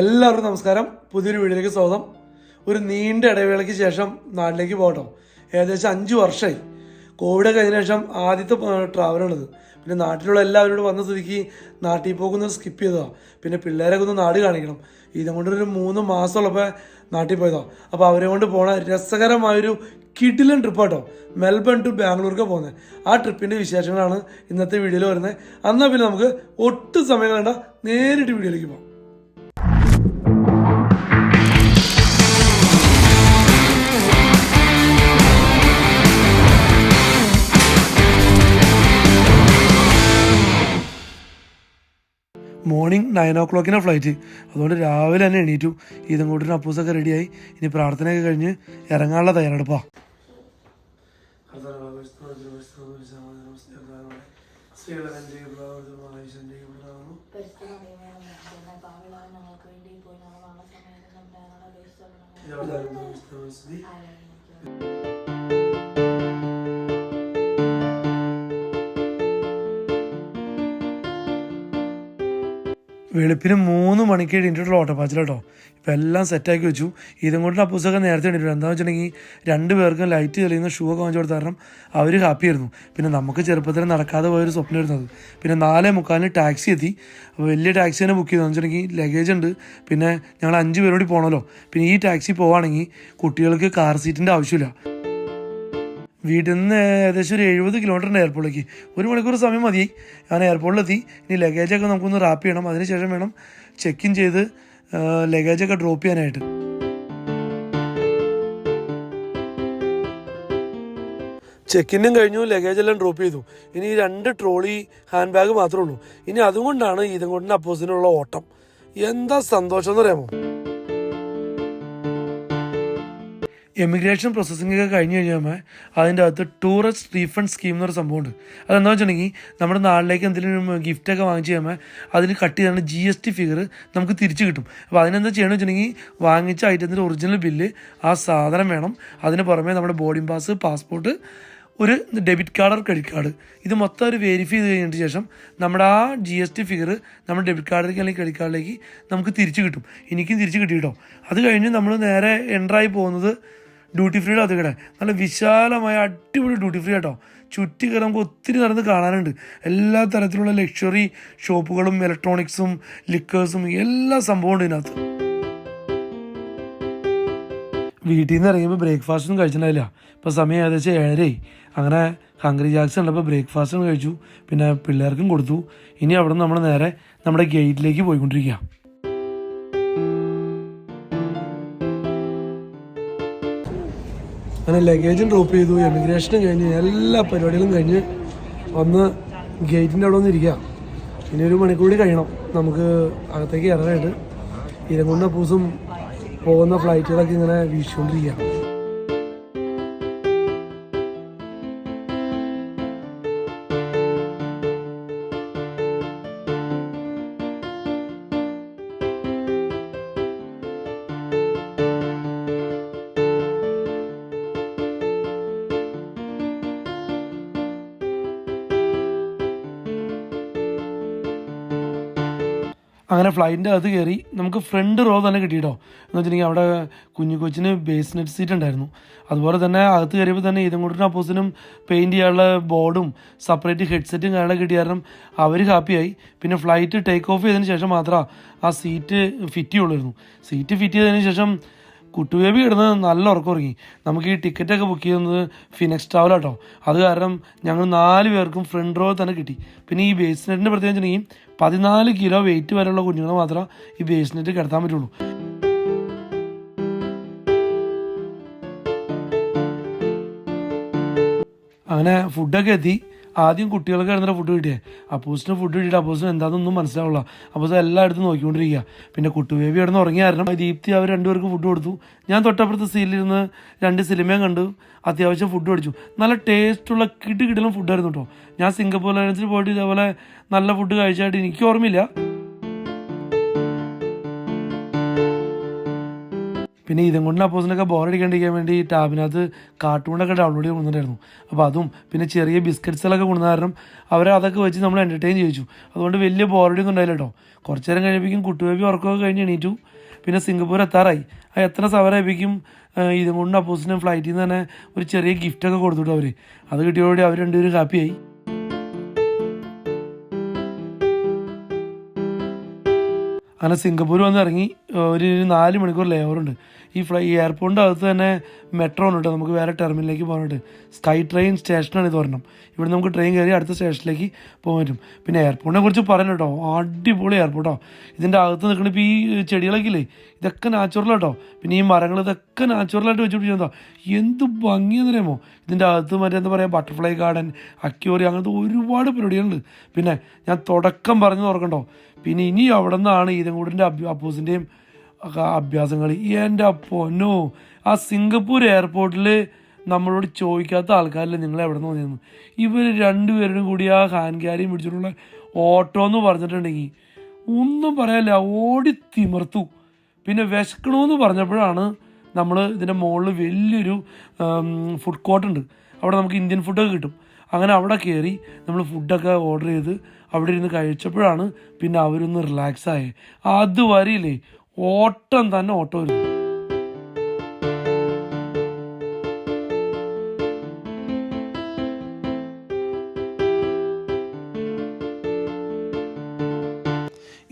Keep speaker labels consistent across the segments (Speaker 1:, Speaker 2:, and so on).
Speaker 1: എല്ലാവർക്കും നമസ്കാരം. പുതിയൊരു വീഡിയോയിലേക്ക് സ്വാഗതം. ഒരു നീണ്ട ഇടവേളയ്ക്ക് ശേഷം നാട്ടിലേക്ക് പോകട്ടോ. ഏകദേശം 5 വർഷമായി. കോവിഡ് കഴിഞ്ഞ ശേഷം ആദ്യത്തെ ട്രാവലാണിത്. പിന്നെ നാട്ടിലുള്ള എല്ലാവരോടും വന്ന സ്ഥിതിക്ക് നാട്ടിൽ പോകുന്നത് സ്കിപ്പ് ചെയ്തതാണ്. പിന്നെ പിള്ളേരൊക്കെ ഒന്ന് നാട് കാണിക്കണം. ഇതും കൊണ്ടൊരു 3 മാസമുള്ളപ്പോൾ നാട്ടിൽ പോയതാണ്. അപ്പോൾ അവരെ കൊണ്ട് പോണ രസകരമായൊരു കിടിലൻ ട്രിപ്പാട്ടോ. മെൽബൺ ടു ബാംഗ്ലൂർക്ക് പോകുന്നത്. ആ ട്രിപ്പിൻ്റെ വിശേഷങ്ങളാണ് ഇന്നത്തെ വീഡിയോയിൽ വരുന്നത്. എന്നാൽ പിന്നെ നമുക്ക് ഒട്ടും സമയം വേണ്ട, നേരിട്ട് വീഡിയോയിലേക്ക് പോകാം. Morning 9 o'clock flight. അതുകൊണ്ട് രാവിലെ തന്നെ എണീറ്റു. ഇതും കൂട്ടിന് അപ്പൂസൊക്കെ റെഡിയായി. ഇനി പ്രാർത്ഥനയൊക്കെ കഴിഞ്ഞ് ഇറങ്ങാനുള്ള തയ്യാറെടുപ്പാണ്. വെളുപ്പിന് 3 മണിക്ക് എണീറ്റിട്ടുള്ള ഓട്ടപ്പാച്ചിലാട്ടോ. ഇപ്പം എല്ലാം സെറ്റാക്കി വെച്ചു. ഇതും കൊണ്ട് അപ്പൂസൊക്കെ നേരത്തെ എണീറ്റു. എന്താണെന്ന് വെച്ചിട്ടുണ്ടെങ്കിൽ 2 പേർക്കും ലൈറ്റ് തെളിയുന്ന ഷൂ ഒക്കെ വാങ്ങിച്ചു കൊടുത്ത കാരണം അവർ ഹാപ്പി ആയിരുന്നു. പിന്നെ നമുക്ക് ചെറുപ്പത്തിൽ നടക്കാതെ പോയൊരു സ്വപ്നം വരുന്നത്. പിന്നെ 4:45 ടാക്സി എത്തി. അപ്പോൾ വലിയ ടാക്സി തന്നെ ബുക്ക് ചെയ്തതെന്ന് വെച്ചിട്ടുണ്ടെങ്കിൽ ലഗേജ് ഉണ്ട്. പിന്നെ ഞങ്ങൾ 5 പേരോട് പോകണമല്ലോ. പിന്നെ ഈ ടാക്സി പോവുകയാണെങ്കിൽ കുട്ടികൾക്ക് കാർ സീറ്റിൻ്റെ ആവശ്യമില്ല. വീട്ടിൽ നിന്ന് ഏകദേശം ഒരു 70 കിലോമീറ്ററിൻ്റെ എയർപോർട്ടിലേക്ക് 1 മണിക്കൂർ സമയം മതിയായി. ഞാൻ എയർപോർട്ടിലെത്തി. ഇനി ലഗേജൊക്കെ നമുക്കൊന്ന് റാപ്പ് ചെയ്യണം. അതിനുശേഷം വേണം ചെക്ക് ഇൻ ചെയ്ത് ലഗേജൊക്കെ ഡ്രോപ്പ് ചെയ്യാനായിട്ട്. ചെക്കിനും കഴിഞ്ഞു, ലഗേജെല്ലാം ഡ്രോപ്പ് ചെയ്തു. ഇനി 2 ട്രോളി ഹാൻഡ് ബാഗ് മാത്രമേ ഉള്ളൂ. ഇനി അതുകൊണ്ടാണ് ഇതും കൊണ്ടിന് അപ്പോസിനുള്ള ഓട്ടം. എന്താ സന്തോഷം എന്ന് പറയാമോ. എമിഗ്രേഷൻ പ്രോസസ്സിംഗ് ഒക്കെ കഴിഞ്ഞ് കഴിഞ്ഞാൽ അതിൻ്റെ അകത്ത് ടൂറിസ്റ്റ് റീഫണ്ട് സ്കീം എന്നൊരു സംഭവമുണ്ട്. അതെന്താ വെച്ചിട്ടുണ്ടെങ്കിൽ നമ്മുടെ നാട്ടിലേക്ക് എന്തെങ്കിലും ഗിഫ്റ്റൊക്കെ വാങ്ങിച്ച് കഴിയുമ്പോൾ അതിന് കട്ട് ചെയ്താണ് GST ഫിഗർ നമുക്ക് തിരിച്ച് കിട്ടും. അപ്പോൾ അതിനെന്താ ചെയ്യണമെന്ന് വെച്ചിട്ടുണ്ടെങ്കിൽ വാങ്ങിച്ച ഐറ്റത്തിൻ്റെ ഒറിജിനൽ ബില്ല്, ആ സാധനം വേണം. അതിന് പുറമെ നമ്മുടെ ബോർഡിംഗ് പാസ്, പാസ്പോർട്ട്, ഒരു debit card or credit card, ഇത് മൊത്തം ഒരു വെരിഫൈ ചെയ്ത് കഴിഞ്ഞിട്ട് ശേഷം നമ്മുടെ ആ GST ഫിഗർ നമ്മുടെ ഡെബിറ്റ് കാർഡിലേക്ക് അല്ലെങ്കിൽ ക്രെഡിറ്റ് കാർഡിലേക്ക് നമുക്ക് തിരിച്ച് കിട്ടും. എനിക്കും തിരിച്ച് കിട്ടി കേട്ടോ. അത് കഴിഞ്ഞ് നമ്മൾ നേരെ എൻ്ററായി പോകുന്നത് ഡ്യൂട്ടി ഫ്രീയുടെ അത് കട. നല്ല വിശാലമായ അടിപൊളി ഡ്യൂട്ടി ഫ്രീ കേട്ടോ. ചുറ്റി കയറി നമുക്ക് ഒത്തിരി നടന്ന് കാണാനുണ്ട്. എല്ലാ തരത്തിലുള്ള ലക്ഷറി ഷോപ്പുകളും ഇലക്ട്രോണിക്സും ലിക്കേഴ്സും എല്ലാ സംഭവമുണ്ട് ഇതിനകത്ത്. വീട്ടിൽ നിന്ന് ഇറങ്ങിയപ്പോൾ ബ്രേക്ക്ഫാസ്റ്റൊന്നും കഴിച്ചിട്ടുണ്ടായില്ല. ഇപ്പോൾ സമയം ഏകദേശം 7:30. അങ്ങനെ ഹംഗ്രി ജാക്സ് ഉള്ളപ്പോൾ ബ്രേക്ക്ഫാസ്റ്റും കഴിച്ചു. പിന്നെ പിള്ളേർക്കും കൊടുത്തു. ഇനി അവിടെ നിന്ന് നമ്മൾ നേരെ നമ്മുടെ ഗേറ്റിലേക്ക് പോയിക്കൊണ്ടിരിക്കുക. അങ്ങനെ ലഗേജും ഡ്രോപ്പ് ചെയ്തു, എമിഗ്രേഷനും കഴിഞ്ഞ് എല്ലാ പരിപാടികളും കഴിഞ്ഞ് വന്ന് ഗേറ്റിൻ്റെ അവിടെ വന്നിരിക്കുക. ഇനി 1 മണിക്കൂർ കൂടി കഴിയണം നമുക്ക് അകത്തേക്ക് ഇറങ്ങാനായിട്ട്. ഇരങ്ങുന്ന പൂസും പോകുന്ന ഫ്ലൈറ്റുകളൊക്കെ ഇങ്ങനെ വീശിക്കൊണ്ടിരിക്കുക. അങ്ങനെ ഫ്ലൈറ്റിൻ്റെ അകത്ത് കയറി നമുക്ക് ഫ്രണ്ട് റോ തന്നെ കിട്ടിയിട്ടോ. എന്ന് വെച്ചിട്ടുണ്ടെങ്കിൽ അവിടെ കൊച്ചിന് ബേസ്നെറ്റ് സീറ്റ് ഉണ്ടായിരുന്നു. അതുപോലെ തന്നെ അകത്ത് കയറിയപ്പോൾ തന്നെ ഇതും കൂട്ടിന് അപ്പോസിനും പെയിൻറ്റ് ചെയ്യാനുള്ള ബോർഡും സെപ്പറേറ്റ് ഹെഡ്സെറ്റും കാര്യങ്ങളൊക്കെ കിട്ടിയ കാരണം അവർ ഹാപ്പിയായി. പിന്നെ ഫ്ലൈറ്റ് ടേക്ക് ഓഫ് ചെയ്തതിന് ശേഷം മാത്രമേ ആ സീറ്റ് ഫിറ്റ് ചെയ്യുള്ളായിരുന്നു. സീറ്റ് ഫിറ്റ് ചെയ്തതിന് ശേഷം കുട്ടുബേബി കിടന്ന് നല്ല ഉറക്കം ഉറങ്ങി. നമുക്ക് ഈ ടിക്കറ്റൊക്കെ ബുക്ക് ചെയ്യുന്നത് ഫിനെക്സ് ട്രാവൽ കേട്ടോ. അത് കാരണം ഞങ്ങൾ 4 പേർക്കും ഫ്രണ്ട് റോ തന്നെ കിട്ടി. പിന്നെ ഈ ബേസ്നെറ്റിൻ്റെ പ്രത്യേകം വെച്ചിട്ടുണ്ടെങ്കിൽ 14 കിലോ വെയിറ്റ് വരെയുള്ള കുഞ്ഞുങ്ങളെ മാത്രമേ ഈ ബേസ്നെറ്റ് കിടത്താൻ പറ്റുള്ളൂ. അങ്ങനെ ഫുഡൊക്കെ എത്തി. ആദ്യം കുട്ടികൾക്ക് കിടന്നിട്ട് ഫുഡ് കിട്ടിയേ. അപ്പോസിന് ഫുഡ് കിട്ടിയിട്ട് അപ്പോസിന് എന്താണെന്നൊന്നും മനസ്സിലാവില്ല. അപ്പോസ് എല്ലായിടത്തും നോക്കിക്കൊണ്ടിരിക്കുക. പിന്നെ കുട്ടുബേബി കിടന്ന് ഉറങ്ങിയ കാരണം ദീപ്തി അവർ 2 പേർക്ക് ഫുഡ് കൊടുത്തു. ഞാൻ തൊട്ടപ്പുറത്ത് സീലിരുന്ന് 2 സിനിമയും കണ്ടു. അത്യാവശ്യം ഫുഡ് കഴിച്ചു. നല്ല ടേസ്റ്റുള്ള കിടിലും ഫുഡായിരുന്നു കേട്ടോ. ഞാൻ സിംഗപ്പൂർ എയർലൈൻസിൽ പോയിട്ട് ഇതേപോലെ നല്ല ഫുഡ് കഴിച്ചായിട്ട് എനിക്ക് ഓർമ്മയില്ല. പിന്നെ ഇതും കൊണ്ട് അപ്പോസിനൊക്കെ ബോറടിക്കാണ്ടിരിക്കാൻ വേണ്ടി ടാബിനകത്ത് കാർട്ടൂണൊക്കെ ഡൗൺലോഡ് ചെയ്ത് കൊണ്ടുവന്നിട്ടുണ്ടായിരുന്നു. അപ്പോൾ അതും പിന്നെ ചെറിയ ബിസ്ക്കറ്റ്സുകളൊക്കെ കൊണ്ടുവന്ന കാരണം അവരെ അതൊക്കെ വെച്ച് നമ്മൾ എൻ്റർടൈൻ ചെയ്യിച്ചു. അതുകൊണ്ട് വലിയ ബോറടിയൊന്നും ഉണ്ടായില്ല കേട്ടോ. കുറച്ച് നേരം കഴിയുമ്പോഴേക്കും കുട്ടുബേബി ഉറക്കമൊക്കെ കഴിഞ്ഞ് എണീറ്റു. പിന്നെ സിംഗപ്പൂർ എത്താറായി. ആ എത്ര സമയമായപ്പോഴേക്കും ഇതും കൊണ്ട് അപ്പോസിനും ഫ്ലൈറ്റിൽ നിന്ന് തന്നെ ഒരു ചെറിയ ഗിഫ്റ്റൊക്കെ കൊടുത്തുവിട്ടു അവർ. അത് കിട്ടിയതോടെ അവർ രണ്ടുപേരും ഹാപ്പിയായി. അങ്ങനെ സിംഗപ്പൂർ വന്ന് ഇറങ്ങി ഒരു 4 മണിക്കൂർ ലേ ഓവറുണ്ട്. ഈ എയർപോർട്ടിൻ്റെ അകത്ത് തന്നെ മെട്രോ ഉണ്ട് കേട്ടോ. നമുക്ക് വേറെ ടെർമിനലിലേക്ക് പോകാനായിട്ട് സ്കൈ ട്രെയിൻ സ്റ്റേഷനാണ് ഇത് പറഞ്ഞത്. ഇവിടെ നമുക്ക് ട്രെയിൻ കയറി അടുത്ത സ്റ്റേഷനിലേക്ക് പോകാൻ പറ്റും. പിന്നെ എയർപോർട്ടിനെ കുറിച്ച് പറഞ്ഞു കേട്ടോ, അടിപൊളി എയർപോർട്ടോ. ഇതിൻ്റെ അകത്ത് നിൽക്കുന്ന ഇപ്പോൾ ഈ ചെടികളൊക്കെ ഇല്ലേ, ഇതൊക്കെ നാച്ചുറൽ കേട്ടോ. പിന്നെ ഈ മരങ്ങൾ ഇതൊക്കെ നാച്ചുറലായിട്ട് വെച്ചുപിടിച്ചെന്താ എന്ത് ഭംഗിയെന്ന് അറിയാമോ. ഇതിൻ്റെ അകത്ത് മറ്റേ എന്താ പറയുക, ബട്ടർഫ്ലൈ ഗാർഡൻ, അക്വേറിയം, അങ്ങനത്തെ ഒരുപാട് പരിപാടികളുണ്ട്. പിന്നെ ഞാൻ തുടക്കം പറഞ്ഞു തുറക്കണ്ടോ, പിന്നെ ഇനി അവിടെ നിന്നാണ് ഈരങ്കോടിൻ്റെ അപ്പൂസിൻ്റെയും അഭ്യാസങ്ങൾ. എൻ്റെ പൊന്നോ, ആ സിംഗപ്പൂർ എയർപോർട്ടിൽ നമ്മളോട് ചോദിക്കാത്ത ആൾക്കാരിൽ നിങ്ങൾ എവിടെ നിന്ന് വന്നിരുന്നു. ഇവർ രണ്ടുപേരും കൂടി ആ ഹാൻഡ് ക്യാരിയും പിടിച്ചിട്ടുള്ള ഓട്ടോ എന്ന് പറഞ്ഞിട്ടുണ്ടെങ്കിൽ ഒന്നും പറയാനില്ല, ഓടി തിമിർത്തു. പിന്നെ വിശക്കണമെന്ന് പറഞ്ഞപ്പോഴാണ് നമ്മൾ ഇതിൻ്റെ മുകളിൽ വലിയൊരു ഫുഡ് കോർട്ടുണ്ട്. അവിടെ നമുക്ക് ഇന്ത്യൻ ഫുഡൊക്കെ കിട്ടും. അങ്ങനെ അവിടെ കയറി നമ്മൾ ഫുഡൊക്കെ ഓർഡർ ചെയ്ത് അവിടെ ഇരുന്ന് കഴിച്ചപ്പോഴാണ് പിന്നെ അവരൊന്ന് റിലാക്സ് ആയേ. അതുവരെയില്ലേ ഓട്ടം തന്നെ ഓട്ടം വരുന്നു.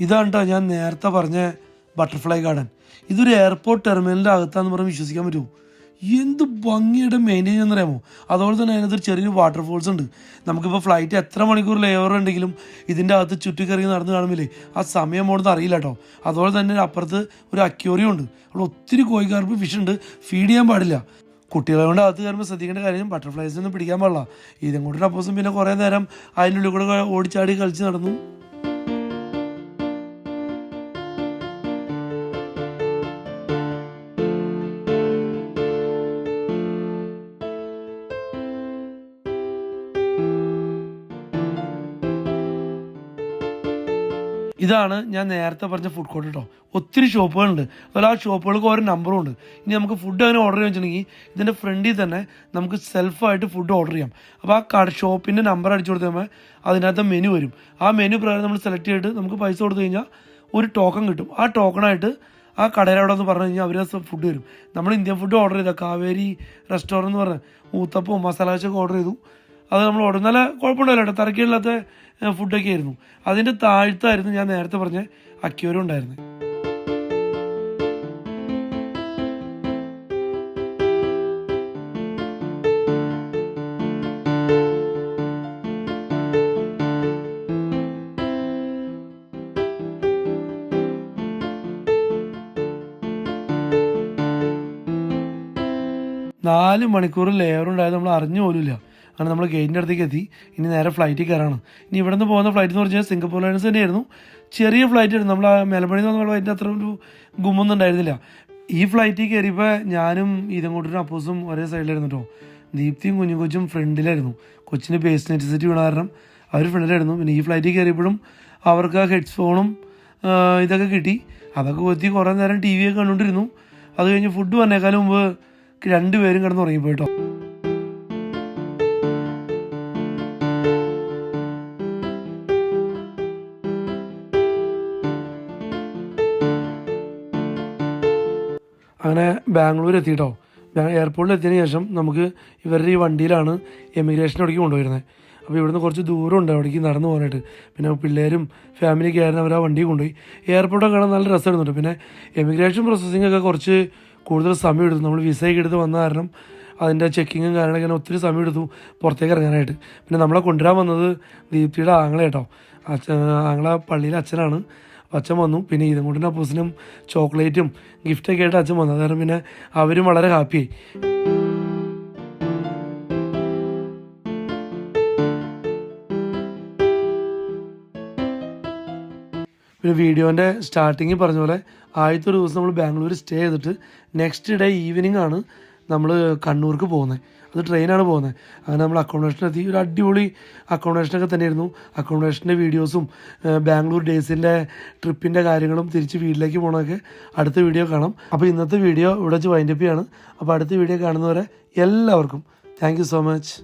Speaker 1: ഇതാണ് കേട്ടോ ഞാൻ നേരത്തെ പറഞ്ഞ ബട്ടർഫ്ലൈ ഗാർഡൻ. ഇതൊരു എയർപോർട്ട് ടെർമിനലിൻ്റെ അകത്താന്ന് പറഞ്ഞ് വിശ്വസിക്കാൻ പറ്റുമോ? എന്ത് ഭംഗിയായിട്ട് മെയിൻറ്റെയിൻ ചെയ്യുന്നറിയാമോ. അതുപോലെ തന്നെ അതിനകത്തൊരു ചെറിയൊരു വാട്ടർഫോൾസ് ഉണ്ട്. നമുക്കിപ്പോൾ ഫ്ലൈറ്റ് എത്ര മണിക്കൂർ ലേവർ ഉണ്ടെങ്കിലും ഇതിൻ്റെ അകത്ത് ചുറ്റിക്കറങ്ങി നടന്ന് കാണുമില്ലേ, ആ സമയം പോണെന്ന് അറിയില്ല കേട്ടോ. അതുപോലെ തന്നെ അപ്പുറത്ത് ഒരു അക്വേറിയം ഉണ്ട്. അവിടെ ഒത്തിരി കോഴിക്കാർപ്പ് ഫിഷ് ഉണ്ട്. ഫീഡ് ചെയ്യാൻ പാടില്ല. കുട്ടികളെ കൊണ്ട് അകത്ത് കയറുമ്പോൾ ശ്രദ്ധിക്കേണ്ട കാര്യം ബട്ടർഫ്ലൈസിനൊന്നും പിടിക്കാൻ പാടില്ല. ഇതും കൂടെ അപ്പോസും പിന്നെ കുറേ നേരം അതിൻ്റെ ഉള്ളിൽ കൂടെ ഓടിച്ചാടി കളിച്ച് നടന്നു. ഇതാണ് ഞാൻ നേരത്തെ പറഞ്ഞ ഫുഡ് കോർട്ട് കേട്ടോ. ഒത്തിരി ഷോപ്പുകളുണ്ട്. അതുപോലെ ആ ഷോപ്പുകൾക്ക് ഓരോ നമ്പറും ഉണ്ട്. ഇനി നമുക്ക് ഫുഡ് അങ്ങനെ ഓർഡർ ചെയ്യാൻ വെച്ചിട്ടുണ്ടെങ്കിൽ ഇതിൻ്റെ ഫ്രണ്ടിൽ തന്നെ നമുക്ക് സെൽഫായിട്ട് ഫുഡ് ഓർഡർ ചെയ്യാം. അപ്പോൾ ആ ഷോപ്പിൻ്റെ നമ്പർ അടിച്ചു കൊടുത്ത് അതിനകത്ത് മെനു വരും. ആ മെനു പ്രകാരം നമ്മൾ സെലക്ട് ചെയ്തിട്ട് നമുക്ക് പൈസ കൊടുത്തു കഴിഞ്ഞാൽ ഒരു ടോക്കൺ കിട്ടും. ആ ടോക്കണായിട്ട് ആ കടയിലവിടെ എന്ന് പറഞ്ഞു കഴിഞ്ഞാൽ അവർ ഫുഡ് വരും. നമ്മൾ ഇന്ത്യൻ ഫുഡ് ഓർഡർ ചെയ്താൽ കാവേരി റെസ്റ്റോറൻറ്റ് എന്ന് പറഞ്ഞാൽ ഊത്തപ്പവും മസാല ദോശയൊക്കെ ഓർഡർ ചെയ്തു. അത് നമ്മൾ ഓർഡർ നല്ല കുഴപ്പമുണ്ടായില്ല കേട്ടോ. തിരക്കില്ലാത്ത ഫുഡൊക്കെ ആയിരുന്നു. അതിൻ്റെ താഴ്ത്തായിരുന്നു ഞാൻ നേരത്തെ പറഞ്ഞ അക്വേറിയം ഉണ്ടായിരുന്നത്. നാല് മണിക്കൂർ ലെയർ ഉണ്ടായത് നമ്മൾ അറിഞ്ഞു പോലുമില്ല. അങ്ങനെ നമ്മൾ ഗേറ്റിൻ്റെ അടുത്തേക്ക് എത്തി. ഇനി നേരെ ഫ്ലൈറ്റിൽ കയറാണ്. ഇനി ഇവിടെ നിന്ന് പോകുന്ന ഫ്ലൈറ്റ് എന്ന് പറഞ്ഞാൽ സിംഗപ്പൂർ എയർലൈൻസ് തന്നെയായിരുന്നു. ചെറിയ ഫ്ലൈറ്റ് ആയിരുന്നു. നമ്മൾ ആ മെൽബണിൽ നിന്ന് വന്ന ഫ്ലൈറ്റിൻ്റെ അത്ര ഒരു ഗുമ്മൊന്നും ഉണ്ടായിരുന്നില്ല. ഈ ഫ്ലൈറ്റിൽ കയറിയപ്പോൾ ഞാനും ഇതങ്ങോട്ടും അപ്പോസും ഒരേ സൈഡിലായിരുന്നു കേട്ടോ. ദീപ്തിയും കൊച്ചും ഫ്രണ്ടിലായിരുന്നു. കൊച്ചിന് പേസ് നെറ്റിസിറ്റി വീണ കാരണം അവർ ഫ്രണ്ടിലായിരുന്നു. പിന്നെ ഈ ഫ്ലൈറ്റിൽ കയറിയപ്പോഴും അവർക്ക് ഹെഡ്ഫോണും ഇതൊക്കെ കിട്ടി. അതൊക്കെ കൊത്തി കുറേ നേരം ടി വിയൊക്കെ കണ്ടുകൊണ്ടിരുന്നു. അത് കഴിഞ്ഞ് ഫുഡ് വന്നേക്കാളും മുമ്പ് രണ്ടുപേരും കിടന്ന് ഉറങ്ങിപ്പോയി കേട്ടോ. അങ്ങനെ ബാംഗ്ലൂർ എത്തിയിട്ടോ. എയർപോർട്ടിൽ എത്തിയതിന് ശേഷം നമുക്ക് ഇവരുടെ ഈ വണ്ടിയിലാണ് എമിഗ്രേഷൻ അവിടേക്ക് കൊണ്ടുപോയിരുന്നത്. അപ്പോൾ ഇവിടുന്ന് കുറച്ച് ദൂരമുണ്ട് അവിടേക്ക് നടന്നു പോകാനായിട്ട്. പിന്നെ പിള്ളേരും ഫാമിലിയൊക്കെ ആയിരുന്നു, അവർ ആ വണ്ടി കൊണ്ടുപോയി. എയർപോർട്ടൊക്കെ കാണാൻ നല്ല രസമായിരുന്നുണ്ട്. പിന്നെ എമിഗ്രേഷൻ പ്രോസസ്സിംഗ് ഒക്കെ കുറച്ച് കൂടുതൽ സമയം എടുത്തു. നമ്മൾ വിസയൊക്കെ എടുത്ത് വന്ന കാരണം അതിൻ്റെ ചെക്കിങ്ങും കാര്യങ്ങളൊക്കെ ഒത്തിരി സമയം എടുത്തു പുറത്തേക്ക് ഇറങ്ങാനായിട്ട്. പിന്നെ നമ്മളെ കൊണ്ടുവരാൻ വന്നത് ദീപ്തിയുടെ ആങ്ങളെ കേട്ടോ. ആങ്ങളെ പള്ളിയിലെ അച്ഛനാണ്. അച്ഛൻ വന്നു. പിന്നെ ഇതുകൊണ്ടിൻ്റെ അപ്പോസിനും ചോക്ലേറ്റും ഗിഫ്റ്റൊക്കെ ആയിട്ട് അച്ഛൻ വന്നു. കാരണം പിന്നെ അവരും വളരെ ഹാപ്പിയായി. പിന്നെ വീഡിയോൻ്റെ സ്റ്റാർട്ടിങ്ങിൽ പറഞ്ഞ പോലെ ആദ്യത്തെ ഒരു ദിവസം നമ്മൾ ബാംഗ്ലൂർ സ്റ്റേ ചെയ്തിട്ട് നെക്സ്റ്റ് ഡേ ഈവനിങ് ആണ് നമ്മൾ കണ്ണൂർക്ക് പോകുന്നത്. അത് ട്രെയിനാണ് പോകുന്നത്. അങ്ങനെ നമ്മൾ അക്കോമഡേഷൻ എത്തി. ഒരു അടിപൊളി അക്കോമഡേഷനൊക്കെ തന്നെയായിരുന്നു. അക്കോമഡേഷൻ്റെ വീഡിയോസും ബാംഗ്ലൂർ ഡേയ്സിൻ്റെ ട്രിപ്പിൻ്റെ കാര്യങ്ങളും തിരിച്ച് വീട്ടിലേക്ക് പോകണമൊക്കെ അടുത്ത വീഡിയോ കാണാം. അപ്പോൾ ഇന്നത്തെ വീഡിയോ ഇവിടെ വെച്ച് വൈൻഡപ്പ് ചെയ്യാണ്. അപ്പോൾ അടുത്ത വീഡിയോ കാണുന്നവരെ എല്ലാവർക്കും താങ്ക് യു സോ മച്ച്.